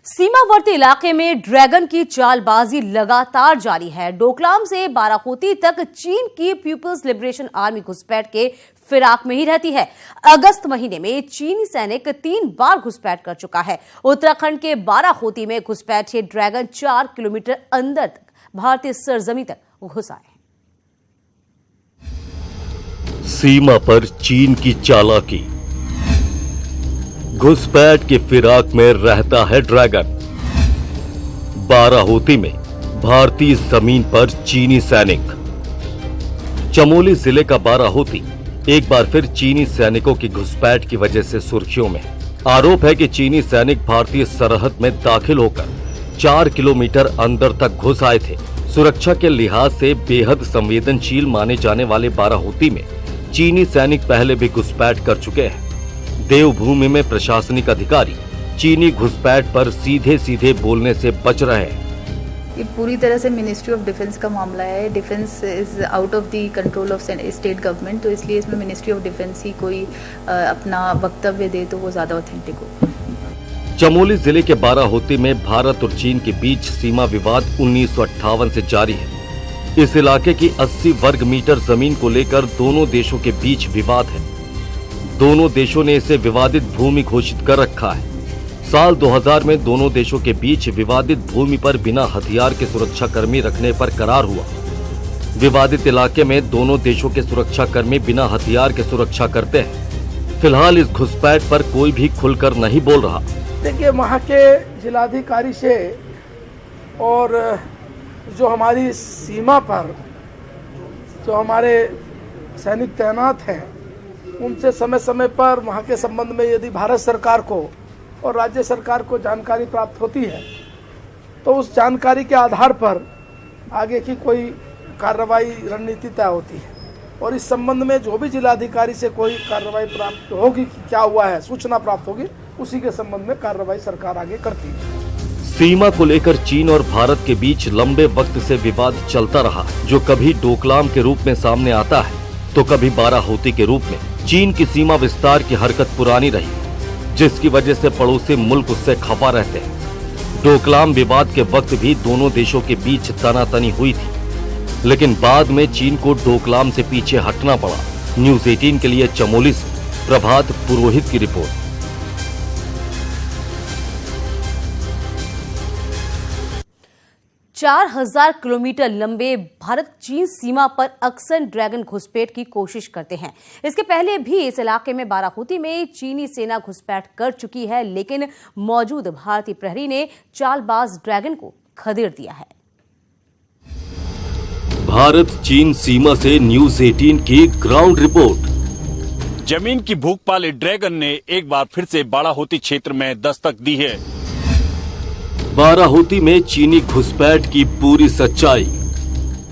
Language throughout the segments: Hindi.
सीमावर्ती इलाके में ड्रैगन की चालबाजी लगातार जारी है। डोकलाम से बाराकोती तक चीन की पीपुल्स लिबरेशन आर्मी घुसपैठ के फिराक में ही रहती है। अगस्त महीने में चीनी सैनिक 3 बार घुसपैठ कर चुका है। उत्तराखंड के बाराकोती में घुसपैठे ड्रैगन 4 किलोमीटर अंदर तक भारतीय सरजमी तक घुस आए। सीमा पर चीन की चालाकी, घुसपैठ के फिराक में रहता है ड्रैगन। बाराकोती में भारतीय जमीन पर चीनी सैनिक। चमोली जिले का बाराकोती एक बार फिर चीनी सैनिकों की घुसपैठ की वजह से सुर्खियों में। आरोप है कि चीनी सैनिक भारतीय सरहद में दाखिल होकर 4 किलोमीटर अंदर तक घुस आए थे। सुरक्षा के लिहाज से बेहद संवेदनशील माने जाने वाले बाराकोती में चीनी सैनिक पहले भी घुसपैठ कर चुके हैं। देवभूमि में प्रशासनिक अधिकारी चीनी घुसपैठ पर सीधे सीधे बोलने से बच रहे हैं। ये पूरी तरह से मिनिस्ट्री ऑफ डिफेंस का मामला है। Defence is out of the control of state government, तो इसलिए इसमें मिनिस्ट्री ऑफ डिफेंस ही कोई अपना वक्तव्य दे तो वो ज्यादा ऑथेंटिक हो। चमोली जिले के बाराकोती में भारत और चीन के बीच सीमा विवाद 1958 से जारी है। इस इलाके की 80 वर्ग मीटर जमीन को लेकर दोनों देशों के बीच विवाद है। दोनों देशों ने इसे विवादित भूमि घोषित कर रखा है। साल 2000 में दोनों देशों के बीच विवादित भूमि पर बिना हथियार के सुरक्षाकर्मी रखने पर करार हुआ। विवादित इलाके में दोनों देशों के सुरक्षाकर्मी बिना हथियार के सुरक्षा करते हैं। फिलहाल इस घुसपैठ पर कोई भी खुलकर नहीं बोल रहा। देखिए, वहाँ के जिलाधिकारी से और जो हमारी सीमा पर जो हमारे सैनिक तैनात हैं, उनसे समय समय पर वहाँ के संबंध में यदि भारत सरकार को और राज्य सरकार को जानकारी प्राप्त होती है तो उस जानकारी के आधार पर आगे की कोई कार्रवाई रणनीति तय होती है। और इस संबंध में जो भी जिलाधिकारी से कोई कार्रवाई प्राप्त होगी कि क्या हुआ है, सूचना प्राप्त होगी, उसी के संबंध में कार्रवाई सरकार आगे करती है। सीमा को लेकर चीन और भारत के बीच लंबे वक्त से विवाद चलता रहा, जो कभी डोकलाम के रूप में सामने आता है तो कभी बाराकोती के रूप में। चीन की सीमा विस्तार की हरकत पुरानी रही, जिसकी वजह से पड़ोसी मुल्क उससे खफा रहते हैं। डोकलाम विवाद के वक्त भी दोनों देशों के बीच तनातनी हुई थी, लेकिन बाद में चीन को डोकलाम से पीछे हटना पड़ा। न्यूज़ 18 के लिए चमोली से प्रभात पुरोहित की रिपोर्ट। 4000 किलोमीटर लंबे भारत चीन सीमा पर अक्सर ड्रैगन घुसपैठ की कोशिश करते हैं। इसके पहले भी इस इलाके में बाराकोती में चीनी सेना घुसपैठ कर चुकी है, लेकिन मौजूद भारतीय प्रहरी ने चालबाज ड्रैगन को खदेड़ दिया है। भारत चीन सीमा से न्यूज़ 18 की ग्राउंड रिपोर्ट। जमीन की भूख पाले ड्रैगन ने एक बार फिर से बाराकोती क्षेत्र में दस्तक दी है। बाराकोती में चीनी घुसपैठ की पूरी सच्चाई।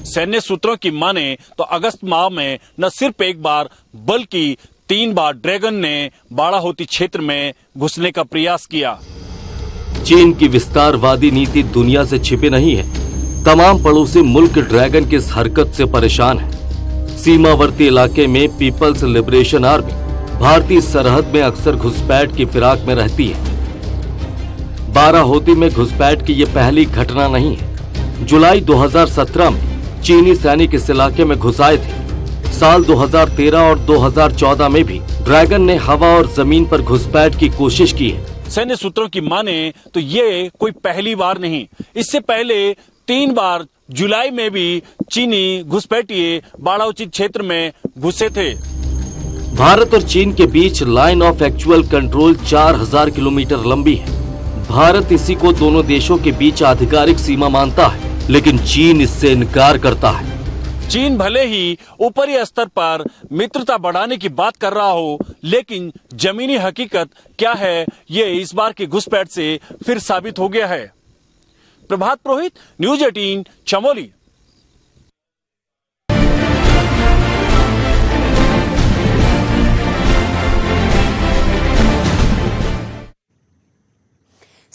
सैन्य सूत्रों की माने तो अगस्त माह में न सिर्फ एक बार बल्कि 3 बार ड्रैगन ने बाराकोती क्षेत्र में घुसने का प्रयास किया। चीन की विस्तारवादी नीति दुनिया से छिपी नहीं है। तमाम पड़ोसी मुल्क ड्रैगन की इस हरकत से परेशान है। सीमावर्ती इलाके में पीपल्स लिबरेशन आर्मी भारतीय सरहद में अक्सर घुसपैठ की फिराक में रहती है। बाराकोती में घुसपैठ की ये पहली घटना नहीं है। जुलाई 2017 में चीनी सैनिक इस इलाके में घुस आए थे। साल 2013 और 2014 में भी ड्रैगन ने हवा और जमीन पर घुसपैठ की कोशिश की है। सैन्य सूत्रों की माने तो ये कोई पहली बार नहीं, इससे पहले 3 बार जुलाई में भी चीनी घुसपैठिए बाराकोती क्षेत्र में घुसे थे। भारत और चीन के बीच line of actual control 4000 kilometre लंबी है। भारत इसी को दोनों देशों के बीच आधिकारिक सीमा मानता है, लेकिन चीन इससे इनकार करता है। चीन भले ही ऊपरी स्तर पर मित्रता बढ़ाने की बात कर रहा हो, लेकिन जमीनी हकीकत क्या है, ये इस बार की घुसपैठ से फिर साबित हो गया है। प्रभात पुरोहित, न्यूज़ 18, चमोली।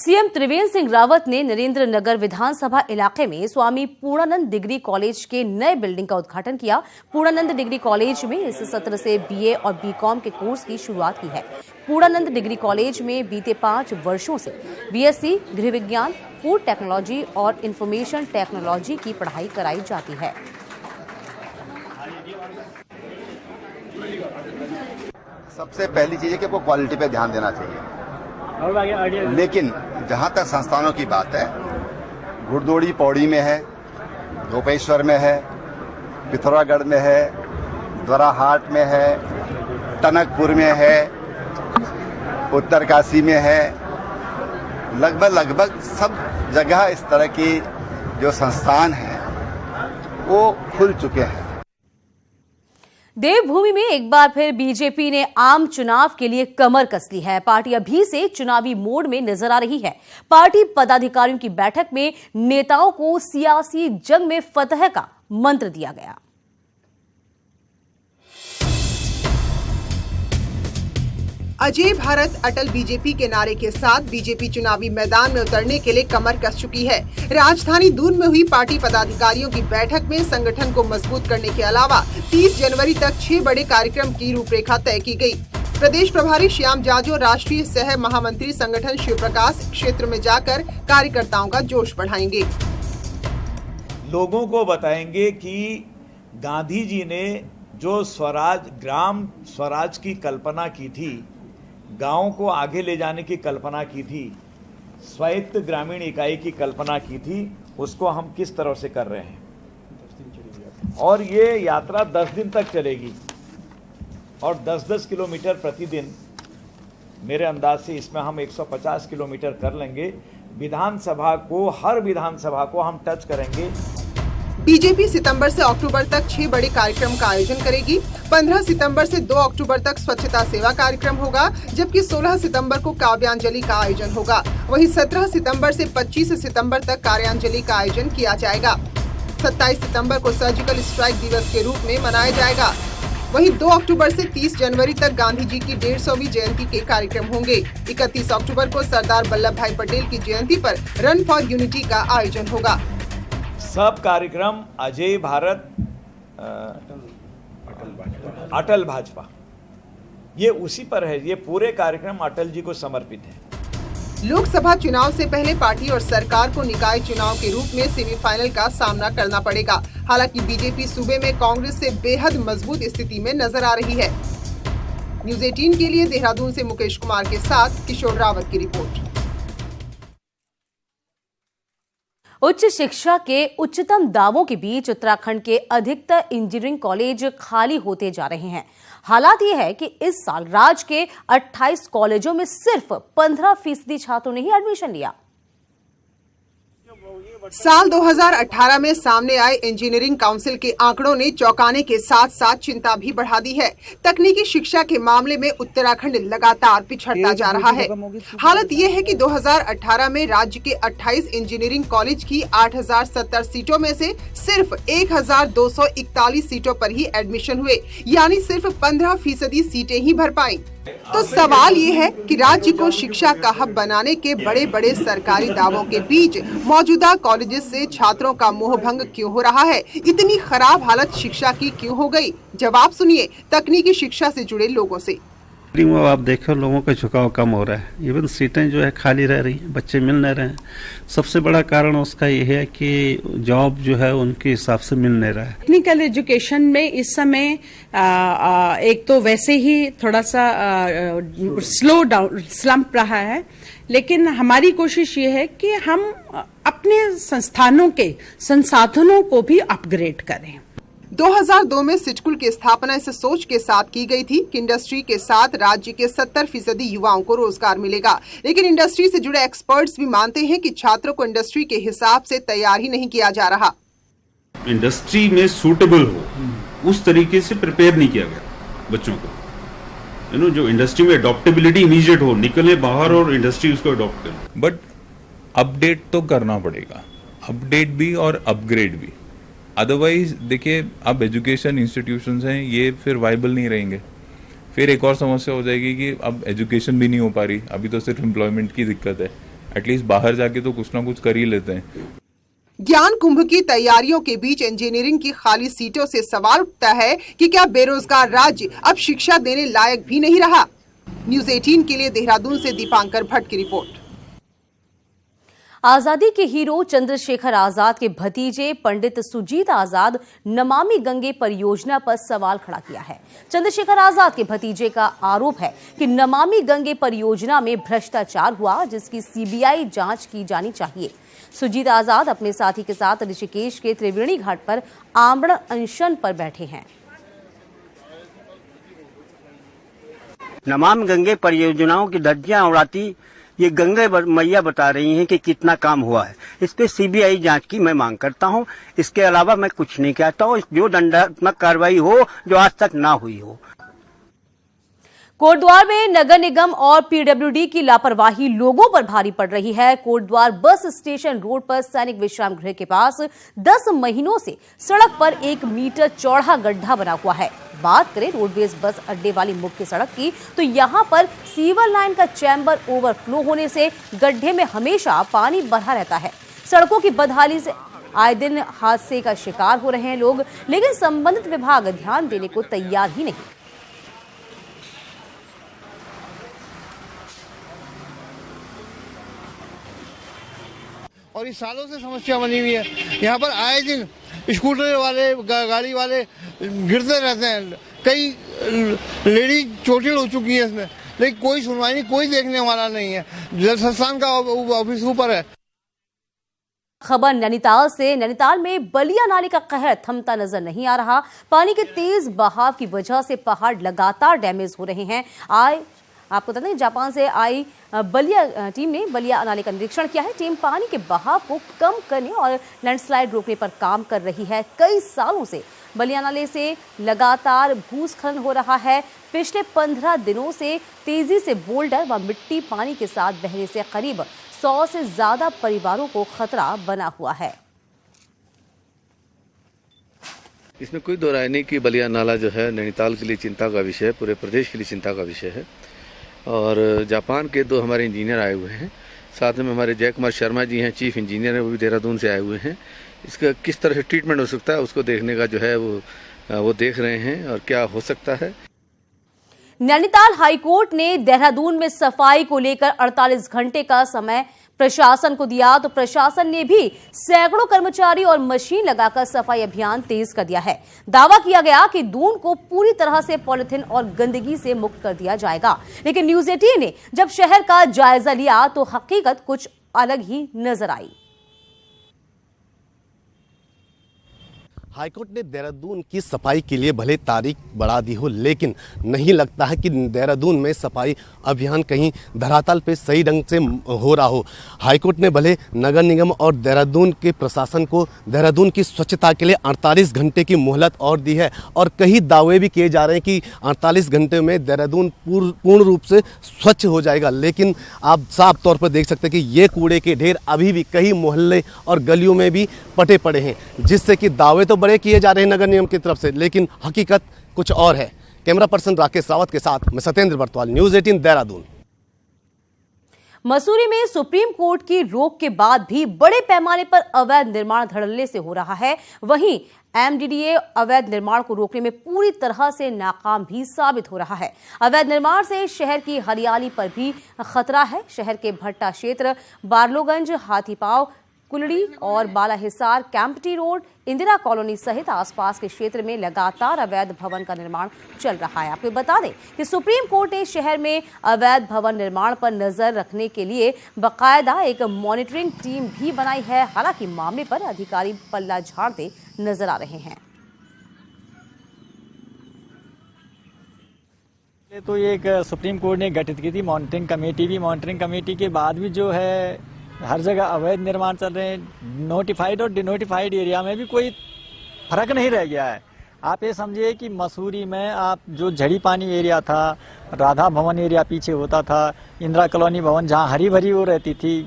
सीएम त्रिवेंद्र सिंह रावत ने नरेंद्र नगर विधानसभा इलाके में स्वामी पूर्णानंद डिग्री कॉलेज के नए बिल्डिंग का उद्घाटन किया। पूर्णानंद डिग्री कॉलेज में इस सत्र से बीए और बीकॉम के कोर्स की शुरुआत की है। पूर्णानंद डिग्री कॉलेज में बीते 5 वर्षों से बीएससी गृह विज्ञान, फूड टेक्नोलॉजी और इंफॉर्मेशन टेक्नोलॉजी की पढ़ाई कराई जाती है। सबसे पहली चीज है कि आपको क्वालिटी पे ध्यान देना चाहिए, लेकिन जहां तक संस्थानों की बात है, घुड़दौड़ी पौड़ी में है, गोपेश्वर में है, पिथौरागढ़ में है, द्वाराहाट में है, टनकपुर में है, उत्तरकाशी में है, लगभग सब जगह इस तरह की जो संस्थान हैं वो खुल चुके हैं। देवभूमि में एक बार फिर बीजेपी ने आम चुनाव के लिए कमर कस ली है। पार्टी अभी से चुनावी मोड में नजर आ रही है। पार्टी पदाधिकारियों की बैठक में नेताओं को सियासी जंग में फतह का मंत्र दिया गया। अजय भारत अटल बीजेपी के नारे के साथ बीजेपी चुनावी मैदान में उतरने के लिए कमर कस चुकी है। राजधानी दून में हुई पार्टी पदाधिकारियों की बैठक में संगठन को मजबूत करने के अलावा 30 जनवरी तक 6 बड़े कार्यक्रम की रूपरेखा तय की गई। प्रदेश प्रभारी श्याम जाजू, राष्ट्रीय सह महामंत्री संगठन शिव प्रकाश क्षेत्र में जाकर कार्यकर्ताओं का जोश बढ़ाएंगे। लोगों को बताएंगे कि गांधी जी ने जो स्वराज, ग्राम स्वराज की कल्पना की थी, गांव को आगे ले जाने की कल्पना की थी, स्वायत्त ग्रामीण इकाई की कल्पना की थी, उसको हम किस तरह से कर रहे हैं। और ये यात्रा 10 दिन तक चलेगी और 10-10 किलोमीटर प्रतिदिन, मेरे अंदाज से इसमें हम 150 किलोमीटर कर लेंगे। विधानसभा को, हर विधानसभा को हम टच करेंगे। बीजेपी सितंबर से अक्टूबर तक 6 बड़े कार्यक्रम का आयोजन करेगी। 15 सितंबर से 2 अक्टूबर तक स्वच्छता सेवा कार्यक्रम होगा, जबकि 16 सितंबर को काव्यांजलि का आयोजन होगा। वहीं 17 सितंबर से 25 सितंबर तक कार्यांजलि का आयोजन किया जाएगा। 27 सितंबर को सर्जिकल स्ट्राइक दिवस के रूप में मनाया जाएगा। वहीं 2 अक्टूबर से 30 जनवरी तक गांधी जी की 150वीं जयंती के कार्यक्रम होंगे। 31 अक्टूबर को सरदार वल्लभ भाई पटेल की जयंती पर रन फॉर यूनिटी का आयोजन होगा। सब कार्यक्रम अजय भारत अटल भाजपा, ये उसी पर है। ये पूरे कार्यक्रम अटल जी को समर्पित है। लोकसभा चुनाव से पहले पार्टी और सरकार को निकाय चुनाव के रूप में सेमीफाइनल का सामना करना पड़ेगा। हालांकि बीजेपी सूबे में कांग्रेस से बेहद मजबूत स्थिति में नजर आ रही है। न्यूज़ 18 के लिए देहरादून से मुकेश कुमार के साथ किशोर रावत की रिपोर्ट। उच्च शिक्षा के उच्चतम दावों के बीच उत्तराखंड के अधिकतर इंजीनियरिंग कॉलेज खाली होते जा रहे हैं। हालात ये है कि इस साल राज्य के 28 कॉलेजों में सिर्फ 15% छात्रों ने ही एडमिशन लिया। साल 2018 में सामने आए इंजीनियरिंग काउंसिल के आंकड़ों ने चौंकाने के साथ साथ चिंता भी बढ़ा दी है। तकनीकी शिक्षा के मामले में उत्तराखंड लगातार पिछड़ता जा रहा है। हालत ये है कि 2018 में राज्य के 28 इंजीनियरिंग कॉलेज की 8070 सीटों में से सिर्फ 1241 सीटों पर ही एडमिशन हुए, यानी सिर्फ 15% सीटें ही भर पाई। तो सवाल ये है कि राज्य को शिक्षा का हब बनाने के बड़े बड़े सरकारी दावों के बीच मौजूदा कॉलेजेस से छात्रों का मोह भंग क्यों हो रहा है? इतनी खराब हालत शिक्षा की क्यों हो गई? जवाब सुनिए तकनीकी शिक्षा से जुड़े लोगों से। आप देखो लोगों का झुकाव कम हो रहा है। इवन सीटें जो है खाली रह रही हैं, बच्चे मिल नहीं रहे हैं। सबसे बड़ा कारण उसका ये है कि जॉब जो है उनके हिसाब से मिल नहीं रहा है। टेक्निकल एजुकेशन में इस समय एक तो वैसे ही थोड़ा सा स्लो डाउन स्लम्प रहा है, लेकिन हमारी कोशिश ये है कि हम अपने संस्थानों के संसाधनों को भी अपग्रेड करें। 2002 में सिटकुल की स्थापना इस सोच के साथ की गई थी कि इंडस्ट्री के साथ राज्य के 70% युवाओं को रोजगार मिलेगा, लेकिन इंडस्ट्री से जुड़े एक्सपर्ट्स भी मानते हैं कि छात्रों को इंडस्ट्री के हिसाब से तैयार ही नहीं किया जा रहा। इंडस्ट्री में सूटेबल हो उस तरीके से प्रिपेयर नहीं किया गया बच्चों को। जो इंडस्ट्री में अडॉप्टेबिलिटी इमीडिएट हो, निकले बाहर और इंडस्ट्री उसको अडॉप्ट करे। बट अपडेट तो करना पड़ेगा, अपडेट भी और अपग्रेड भी। अदरवाइज देखिए, अब एजुकेशन इंस्टीट्यूशंस हैं ये फिर वाइबल नहीं रहेंगे। फिर एक और समस्या हो जाएगी कि अब एजुकेशन भी नहीं हो पा रही, अभी तो सिर्फ एम्प्लॉयमेंट की दिक्कत है। एटलीस्ट बाहर जाके तो कुछ ना कुछ कर ही लेते हैं। ज्ञान कुंभ की तैयारियों के बीच इंजीनियरिंग की खाली सीटों से सवाल उठता है कि क्या बेरोजगार राज्य अब शिक्षा देने लायक भी नहीं रहा। न्यूज़ 18 के लिए देहरादून से दीपांकर भट्ट की रिपोर्ट। आजादी के हीरो चंद्रशेखर आजाद के भतीजे पंडित सुजीत आजाद नमामि गंगे परियोजना पर सवाल खड़ा किया है। चंद्रशेखर आजाद के भतीजे का आरोप है कि नमामि गंगे परियोजना में भ्रष्टाचार हुआ, जिसकी सीबीआई जांच की जानी चाहिए। सुजीत आजाद अपने साथी के साथ ऋषिकेश के त्रिवेणी घाट पर आमरण अनशन पर बैठे हैं। नमामि गंगे परियोजनाओं की धज्जियां उड़ाती ये गंगा मैया बता रही हैं कि कितना काम हुआ है। इस पे सीबीआई जांच की मैं मांग करता हूं। इसके अलावा मैं कुछ नहीं कहता हूं। जो दंडात्मक कार्रवाई हो जो आज तक ना हुई हो। कोटद्वार में नगर निगम और पीडब्ल्यूडी की लापरवाही लोगों पर भारी पड़ रही है। कोटद्वार बस स्टेशन रोड पर सैनिक विश्राम गृह के पास 10 महीनों से सड़क पर 1 मीटर चौड़ा गड्ढा बना हुआ है। बात करें रोडवेज बस अड्डे वाली मुख्य सड़क की, तो यहां पर सीवर लाइन का चैम्बर ओवरफ्लो होने से गड्ढे में हमेशा पानी भरा रहता है। सड़कों की बदहाली से आए दिन हादसे का शिकार हो रहे हैं लोग, लेकिन संबंधित विभाग ध्यान देने को तैयार ही नहीं। और इस सालों से समस्या बनी हुई है। यहाँ पर आए दिन स्कूटर वाले गाड़ी वाले गिरते रहते हैं। कई लेडीज चोटिल हो चुकी है इसमें, लेकिन कोई सुनवाई नहीं, कोई देखने वाला नहीं है। जल संस्थान का ऑफिस ऊपर है। खबर नैनीताल से। नैनीताल में बलिया नाले का कहर थमता नजर नहीं आ रहा। पानी के तेज बहाव की वजह से पहाड़ लगातार डैमेज हो रहे हैं। आपको बता दें, जापान से आई बलिया टीम ने बलिया नाले का निरीक्षण किया है। टीम पानी के बहाव को कम करने और लैंडस्लाइड रोकने पर काम कर रही है। कई सालों से बलिया नाले से लगातार भूस्खलन हो रहा है। पिछले 15 दिनों से तेजी से बोल्डर व मिट्टी पानी के साथ बहने से करीब 100 से ज्यादा परिवारों को खतरा बना हुआ है। इसमें कोई दो राय नहीं कि बलिया नाला जो है नैनीताल के लिए चिंता का विषय है, पूरे प्रदेश के लिए चिंता का विषय है। और जापान के 2 हमारे इंजीनियर आए हुए हैं, साथ में हमारे जय कुमार शर्मा जी हैं, चीफ इंजीनियर हैं, वो भी देहरादून से आए हुए हैं। इसका किस तरह से ट्रीटमेंट हो सकता है उसको देखने का जो है वो देख रहे हैं और क्या हो सकता है। नैनीताल हाईकोर्ट ने देहरादून में सफाई को लेकर 48 घंटे का समय प्रशासन को दिया, तो प्रशासन ने भी सैकड़ों कर्मचारी और मशीन लगाकर सफाई अभियान तेज कर दिया है। दावा किया गया कि दून को पूरी तरह से पॉलिथीन और गंदगी से मुक्त कर दिया जाएगा, लेकिन न्यूज़ 18 ने जब शहर का जायजा लिया तो हकीकत कुछ अलग ही नजर आई। हाईकोर्ट ने देहरादून की सफाई के लिए भले तारीख बढ़ा दी हो, लेकिन नहीं लगता है कि देहरादून में सफाई अभियान कहीं धरातल पे सही ढंग से हो रहा हो। हाईकोर्ट ने भले नगर निगम और देहरादून के प्रशासन को देहरादून की स्वच्छता के लिए 48 घंटे की मोहलत और दी है, और कई दावे भी किए जा रहे हैं कि 48 घंटे में देहरादून पूर्ण रूप से स्वच्छ हो जाएगा। लेकिन आप साफ तौर पर देख सकते हैं कि ये कूड़े के ढेर अभी भी कई मोहल्ले और गलियों में भी पटे पड़े हैं, जिससे कि दावे तो बड़े किए जा रहे हैं नगर निगम की तरफ से, लेकिन हकीकत कुछ और है। कैमरा पर्सन राकेश रावत के साथ मैं सत्येंद्र बर्तवाल, न्यूज़ 18 देहरादून। मसूरी में सुप्रीम कोर्ट की रोक के बाद भी बड़े पैमाने पर अवैध निर्माण धड़ल्ले से हो रहा है। वहीं एमडीडीए अवैध निर्माण को रोकने में पूरी तरह से नाकाम भी साबित हो रहा है। अवैध निर्माण से शहर की हरियाली पर भी खतरा है। शहर के भट्टा क्षेत्र, बारलोगंज, हाथीपाव, कुलड़ी और बालाहिसार, कैंपटी रोड, इंदिरा कॉलोनी सहित आसपास के क्षेत्र में लगातार अवैध भवन का निर्माण चल रहा है। आपको बता दें कि सुप्रीम कोर्ट ने शहर में अवैध भवन निर्माण पर नजर रखने के लिए बाकायदा एक मॉनिटरिंग टीम भी बनाई है। हालांकि मामले पर अधिकारी पल्ला झाड़ते नजर आ रहे हैं। तो ये एक सुप्रीम कोर्ट ने गठित की थी मॉनिटरिंग कमेटी भी। मॉनिटरिंग कमेटी के बाद भी जो है हर जगह अवैध निर्माण चल रहे हैं। नोटिफाइड और डिनोटिफाइड एरिया में भी कोई फर्क नहीं रह गया है। आप ये समझिए कि मसूरी में आप जो झड़ी पानी एरिया था, राधा भवन एरिया पीछे होता था, इंदिरा कॉलोनी भवन जहाँ हरी भरी वो रहती थी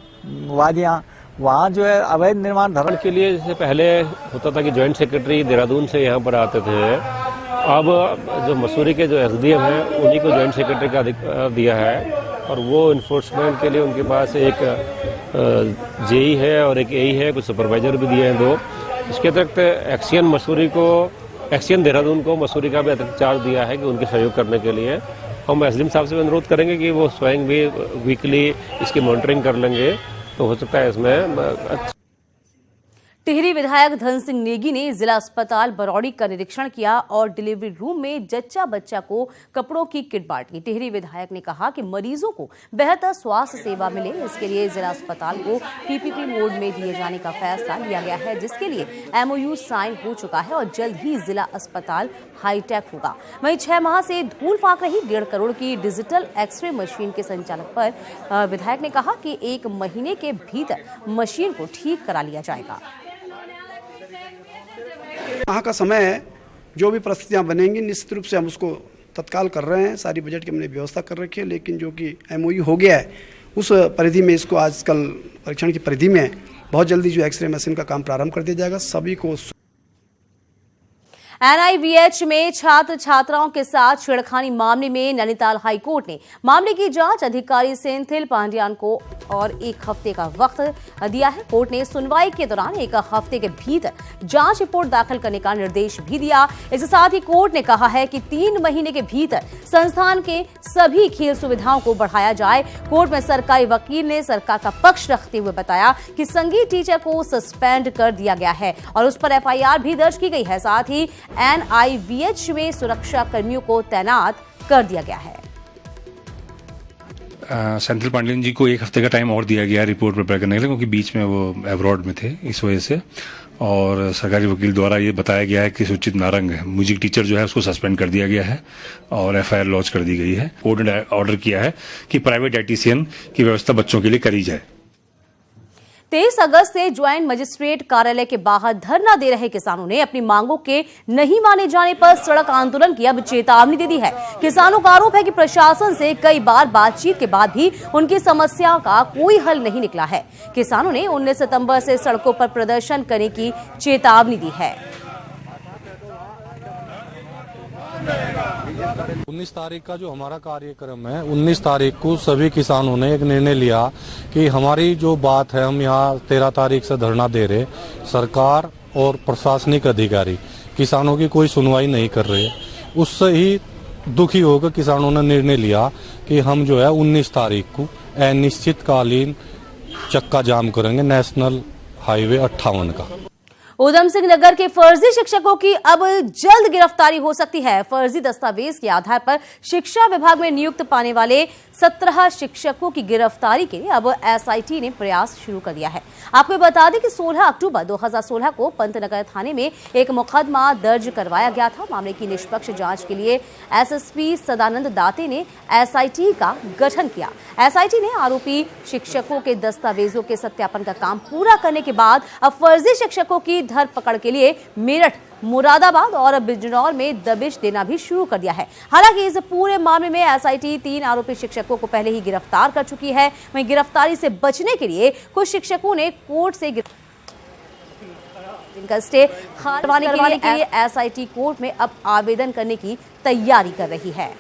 वादियाँ, वहाँ जो है अवैध निर्माण धरण के लिए जैसे पहले होता था कि जॉइंट सेक्रेटरी देहरादून से यहाँ पर आते थे, अब जो मसूरी के जो एसडीएम हैं उन्हीं को जॉइंट सेक्रेटरी का दिया है, और वो इन्फोर्समेंट के लिए उनके पास एक जेई है और एक एई है, कुछ सुपरवाइजर भी दिए हैं 2। इसके अतिरिक्त एक्सियन देहरादून को मसूरी का भी अतिरिक्त चार्ज दिया है कि उनके सहयोग करने के लिए। हम एसडीएम साहब से अनुरोध करेंगे कि वो स्वयं भी वीकली इसकी मॉनिटरिंग कर लेंगे, तो हो सकता है इसमें। टिहरी विधायक धन सिंह नेगी ने जिला अस्पताल बरौड़ी का निरीक्षण किया और डिलीवरी रूम में जच्चा बच्चा को कपड़ों की किट बांटी। टिहरी विधायक ने कहा कि मरीजों को बेहतर स्वास्थ्य सेवा मिले, इसके लिए जिला अस्पताल को पीपीपी मोड में दिए जाने का फैसला लिया गया है, जिसके लिए एमओयू साइन हो चुका है और जल्द ही जिला अस्पताल हाईटेक होगा। वहीं 6 माह से धूल फाक रही 1.5 करोड़ की डिजिटल एक्सरे मशीन के संचालन पर विधायक ने कहा कि 1 महीने के भीतर मशीन को ठीक करा लिया जाएगा। यहाँ का समय है, जो भी परिस्थितियाँ बनेंगी निश्चित रूप से हम उसको तत्काल कर रहे हैं। सारी बजट की हमने व्यवस्था कर रखी है, लेकिन जो कि एमओयू हो गया है उस परिधि में इसको आजकल परीक्षण की परिधि में बहुत जल्दी जो एक्सरे मशीन का काम प्रारंभ कर दिया जाएगा। सभी को एनआईवीएच में छात्र छात्राओं के साथ छेड़खानी मामले में नैनीताल हाईकोर्ट ने मामले की जांच अधिकारी सेंथिल पांड्यान को और 1 हफ्ते का वक्त दिया है। कोर्ट ने सुनवाई के दौरान 1 हफ्ते के भीतर जांच रिपोर्ट दाखिल करने का निर्देश भी दिया। इसके साथ ही कोर्ट ने कहा है कि 3 महीने के भीतर संस्थान के सभी खेल सुविधाओं को बढ़ाया जाए। कोर्ट में सरकारी वकील ने सरकार का पक्ष रखते हुए बताया कि संगीत टीचर को सस्पेंड कर दिया गया है और उस पर एफआईआर भी दर्ज की गई है। साथ ही एनआईवीएच में सुरक्षा कर्मियों को तैनात कर दिया गया है। सेंथिल पांड्यन जी को 1 हफ्ते का टाइम और दिया गया रिपोर्ट प्रिपेयर करने के लिए, क्योंकि बीच में वो अब्रॉड में थे, इस वजह से। और सरकारी वकील द्वारा ये बताया गया है कि सूचित नारंग म्यूजिक टीचर जो है उसको सस्पेंड कर दिया गया है और एफआईआर लॉन्च कर दी गई है। कोर्ट ने ऑर्डर किया है कि प्राइवेट डायटीशियन की व्यवस्था बच्चों के लिए करी जाए। 23 अगस्त से ज्वाइंट मजिस्ट्रेट कार्यालय के बाहर धरना दे रहे किसानों ने अपनी मांगों के नहीं माने जाने पर सड़क आंदोलन की अब चेतावनी दे दी है। किसानों का आरोप है कि प्रशासन से कई बार बातचीत के बाद भी उनकी समस्या का कोई हल नहीं निकला है। किसानों ने 19 सितंबर से सड़कों पर प्रदर्शन करने की चेतावनी दी है। 19 तारीख का जो हमारा कार्यक्रम है, 19 तारीख को सभी किसानों ने एक निर्णय लिया कि हमारी जो बात है, हम यहाँ 13 तारीख से धरना दे रहे, सरकार और प्रशासनिक अधिकारी किसानों की कोई सुनवाई नहीं कर रहे। उससे ही दुखी होकर किसानों ने निर्णय लिया कि हम जो है 19 तारीख को अनिश्चितकालीन चक्का जाम करेंगे नेशनल हाईवे 58 का। उधम सिंह नगर के फर्जी शिक्षकों की अब जल्द गिरफ्तारी हो सकती है। फर्जी दस्तावेज के आधार पर शिक्षा विभाग में नियुक्त पाने वाले 17 शिक्षकों की गिरफ्तारी के लिए अब एसआईटी ने प्रयास शुरू कर दिया है। आपको बता दें कि 16 अक्टूबर 2016 को पंतनगर थाने में एक मुकदमा दर्ज करवाया गया था। मामले की निष्पक्ष जांच के लिए एसएसपी सदानंद दाते ने एसआईटी का गठन किया। एसआईटी ने आरोपी शिक्षकों के दस्तावेजों के सत्यापन का काम पूरा करने के बाद अब फर्जी शिक्षकों की धरपकड़ के लिए मेरठ, मुरादाबाद और बिजनौर में दबिश देना भी शुरू कर दिया है। हालांकि इस पूरे मामले में एसआईटी 3 आरोपी शिक्षकों को पहले ही गिरफ्तार कर चुकी है। वहीं गिरफ्तारी से बचने के लिए कुछ शिक्षकों ने कोर्ट से इनका स्टे करवाने के लिए एसआईटी कोर्ट में अब आवेदन करने की तैयारी कर रही है।